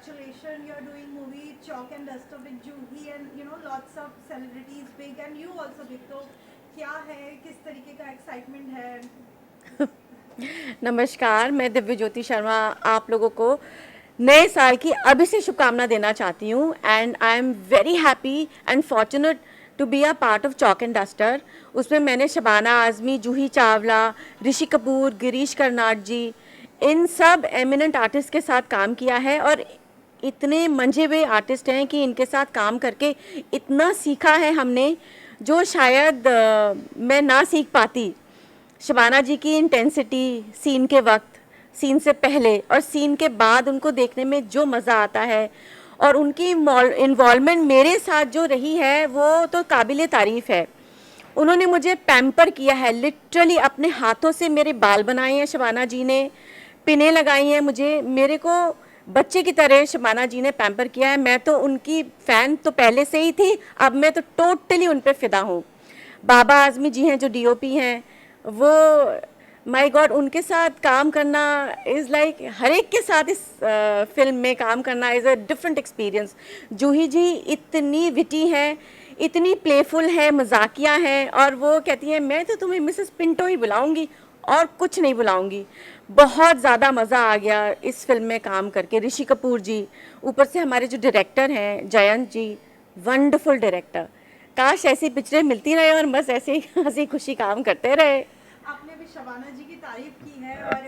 congratulations, you're doing movie Chalk and Duster with Juhi and lots of celebrities big and you also big. तो क्या है, किस तरीके का एक्साइटमेंट है? नमस्कार, मैं दिव्य ज्योति शर्मा आप लोगों को नए साल की अभी से शुभकामना देना चाहती हूँ and I am very happy and fortunate to be a part of Chalk and Duster. उसमें मैंने शबाना आज़मी, जूही चावला, ऋषि कपूर, गिरीश कर्नाड जी, इन सब एमिनेंट आर्टिस्ट के साथ काम किया है और इतने मंझे हुए आर्टिस्ट हैं कि इनके साथ काम करके इतना सीखा है हमने जो शायद मैं ना सीख पाती। शबाना जी की इंटेंसिटी सीन के वक्त, सीन से पहले और सीन के बाद उनको देखने में जो मज़ा आता है और उनकी इन्वॉल्वमेंट मेरे साथ जो रही है वो तो काबिले तारीफ़ है। उन्होंने मुझे पैम्पर किया है, लिटरली अपने हाथों से मेरे बाल बनाए हैं शबाना जी ने, पिनें लगाई हैं मुझे, मेरे को बच्चे की तरह शबाना जी ने पैम्पर किया है। मैं तो उनकी फ़ैन तो पहले से ही थी, अब मैं तो टोटली उन पर फ़िदा हूँ। बाबा आज़मी जी हैं जो डीओपी हैं, वो माय गॉड, उनके साथ काम करना इज़ लाइक हर एक के साथ इस फिल्म में काम करना इज़ अ डिफरेंट एक्सपीरियंस। जूही जी इतनी विटी हैं, इतनी प्लेफुल है, मजाकिया हैं और वो कहती हैं मैं तो तुम्हें मिसेस पिंटो ही बुलाऊंगी और कुछ नहीं बुलाऊंगी। बहुत ज़्यादा मज़ा आ गया इस फिल्म में काम करके। ऋषि कपूर जी, ऊपर से हमारे जो डायरेक्टर हैं जयंत जी, वंडरफुल डायरेक्टर। काश ऐसी पिक्चरें मिलती रहे और बस ऐसे ही हंसी खुशी काम करते रहे। आपने भी शबाना जी की तारीफ की है और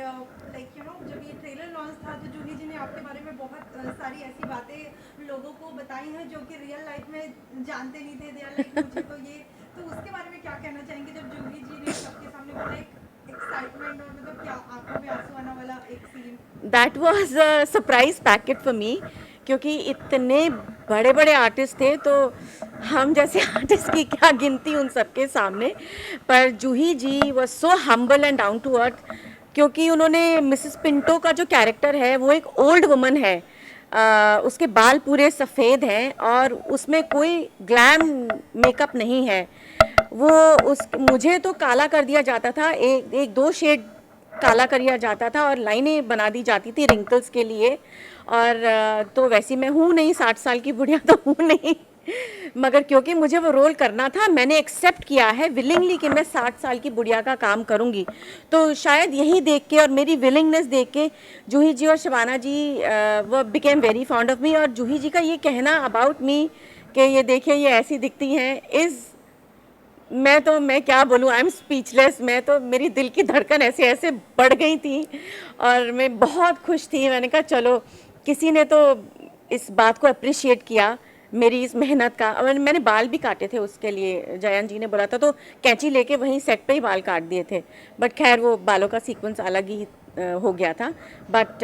जब ये ट्रेलर लॉन्च था तो जूही जी ने आपके बारे में बहुत सारी ऐसी बातें लोगों को बताई हैं जो कि रियल लाइफ में जानते नहीं थे। दे आर लाइक मुझे तो ये, तो उसके बारे में क्या कहना चाहेंगे जब जूही जी ने सबके सामने बोला, एक एक्साइटमेंट और मतलब क्या आंखों में आंसू आने वाला एक scene? That was a surprise packet for me, क्योंकि इतने बड़े बड़े आर्टिस्ट थे तो हम जैसे आर्टिस्ट की क्या गिनती उन सबके सामने। पर Juhi ji was so humble and down to earth, क्योंकि उन्होंने मिसेस पिंटो का जो कैरेक्टर है वो एक ओल्ड वुमन है। उसके बाल पूरे सफ़ेद हैं और उसमें कोई ग्लैम मेकअप नहीं है। वो उस मुझे तो काला कर दिया जाता था, एक एक दो शेड काला करिया जाता था और लाइनें बना दी जाती थी रिंकल्स के लिए। और तो वैसे मैं हूँ नहीं, 60 साल की बुढ़िया तो हूँ नहीं, मगर क्योंकि मुझे वो रोल करना था मैंने एक्सेप्ट किया है विलिंगली कि मैं 60 साल की बुढ़िया का काम करूँगी। तो शायद यही देख के और मेरी विलिंगनेस देख के जूही जी और शबाना जी वो became very fond of me. और जूही जी का ये कहना अबाउट मी कि ये देखिए ये ऐसी दिखती हैं इज़, मैं क्या बोलूँ, आई एम स्पीचलेस। मैं तो, मेरी दिल की धड़कन ऐसे ऐसे बढ़ गई थी और मैं बहुत खुश थी। मैंने कहा चलो किसी ने तो इस बात को अप्रिशिएट किया मेरी इस मेहनत का। और मैंने बाल भी काटे थे उसके लिए, जयंत जी ने बोला था तो कैंची लेके वहीं सेट पे ही बाल काट दिए थे। बट खैर वो बालों का सीक्वेंस अलग ही हो गया था। But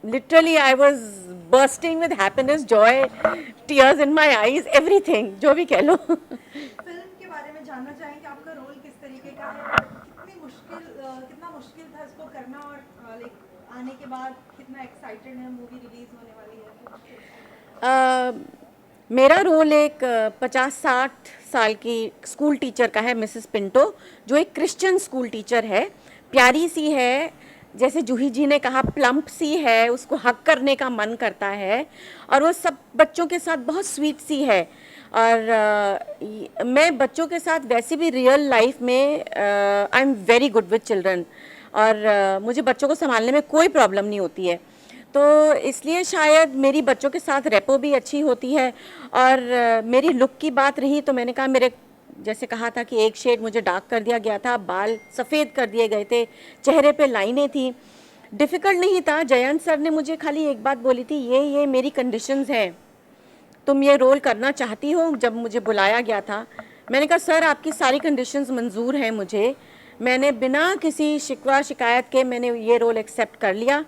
literally I was bursting with happiness, Joy, tears in my eyes, everything जो भी कह लो। फिल्म के बारे में जानना चाहेंगे, आपका रोल किस तरीके का है और कितना मुश्किल था इसको करना और लाइक आने के बाद कितना एक्साइटेड है, मूवी रिलीज होने वाली है तो? मेरा रोल एक 50-60 साल की स्कूल टीचर का है, मिसेस पिंटो, जो एक क्रिश्चियन स्कूल टीचर है। प्यारी सी है, जैसे जूही जी ने कहा प्लम्प सी है, उसको हक करने का मन करता है और वो सब बच्चों के साथ बहुत स्वीट सी है। और मैं बच्चों के साथ वैसे भी रियल लाइफ में आई am very good with children और मुझे बच्चों को संभालने में कोई प्रॉब्लम नहीं होती है। तो इसलिए शायद मेरी बच्चों के साथ रेपो भी अच्छी होती है। और मेरी लुक की बात रही तो मैंने कहा, मेरे जैसे कहा था कि एक शेड मुझे डार्क कर दिया गया था, बाल सफ़ेद कर दिए गए थे, चेहरे पे लाइनें थी। डिफ़िकल्ट नहीं था। जयंत सर ने मुझे खाली एक बात बोली थी, ये मेरी कंडीशंस हैं, तुम ये रोल करना चाहती हो? जब मुझे बुलाया गया था मैंने कहा सर आपकी सारी कंडीशंस मंजूर हैं मुझे। मैंने बिना किसी शिकवा शिकायत के मैंने ये रोल एक्सेप्ट कर लिया,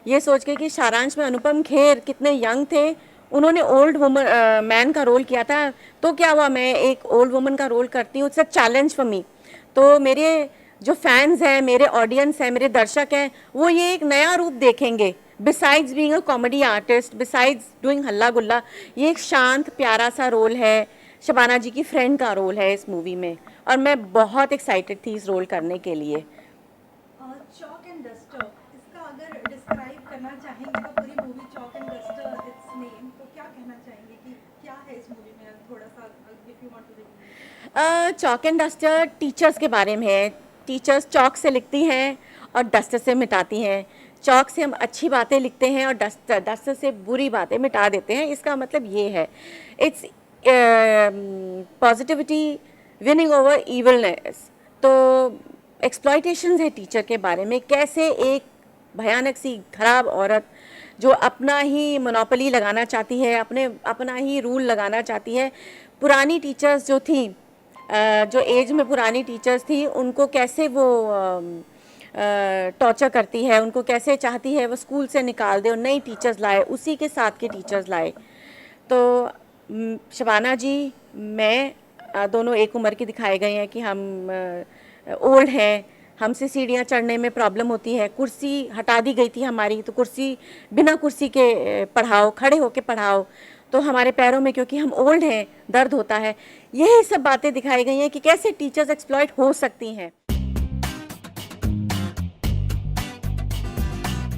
ये सोच के कि सारांश में अनुपम खेर कितने यंग थे, उन्होंने ओल्ड वुमन मैन का रोल किया था, तो क्या हुआ मैं एक ओल्ड वुमन का रोल करती हूँ, it's a challenge for me. तो मेरे जो फैंस हैं, मेरे ऑडियंस हैं, मेरे दर्शक हैं, वो ये एक नया रूप देखेंगे। Besides being a comedy artist, besides doing हल्ला गुल्ला, ये एक शांत प्यारा सा रोल है, शबाना जी की फ्रेंड का रोल है इस मूवी में और मैं बहुत एक्साइटेड थी इस रोल करने के लिए। चॉक एंड डस्टर, इसका अगर डिस्क्राइब करना चाहेंगे तो पूरी मूवी चॉक नेम, तो क्या कहना चाहेंगे कि क्या है इस मूवी में, थोड़ा सा if you want to reveal? Chalk and Duster teachers के बारे में है। टीचर्स चॉक से लिखती हैं और डस्टर से मिटाती हैं। चॉक से हम अच्छी बातें लिखते हैं और डस्टर से बुरी बातें मिटा देते हैं। इसका मतलब ये है, it's positivity winning over evilness. तो एक्सप्लॉयटेशंस है टीचर के बारे में, कैसे एक भयानक सी खराब औरत जो अपना ही मोनोपोली लगाना चाहती है, अपना ही रूल लगाना चाहती है। पुरानी टीचर्स जो थी, जो एज में पुरानी टीचर्स थी, उनको कैसे वो टॉर्चर करती है, उनको कैसे चाहती है वो स्कूल से निकाल दे और नई टीचर्स लाए, उसी के साथ के टीचर्स लाए। तो शबाना जी, मैं दोनों एक उम्र के दिखाए गए हैं कि हम ओल्ड हैं, हमसे सीढ़ियाँ चढ़ने में प्रॉब्लम होती है। कुर्सी हटा दी गई थी हमारी, तो कुर्सी बिना कुर्सी के पढ़ाओ, खड़े होके पढ़ाओ, तो हमारे पैरों में, क्योंकि हम ओल्ड हैं, दर्द होता है। यही सब बातें दिखाई गई हैं कि कैसे टीचर्स एक्सप्लॉइट हो सकती हैं।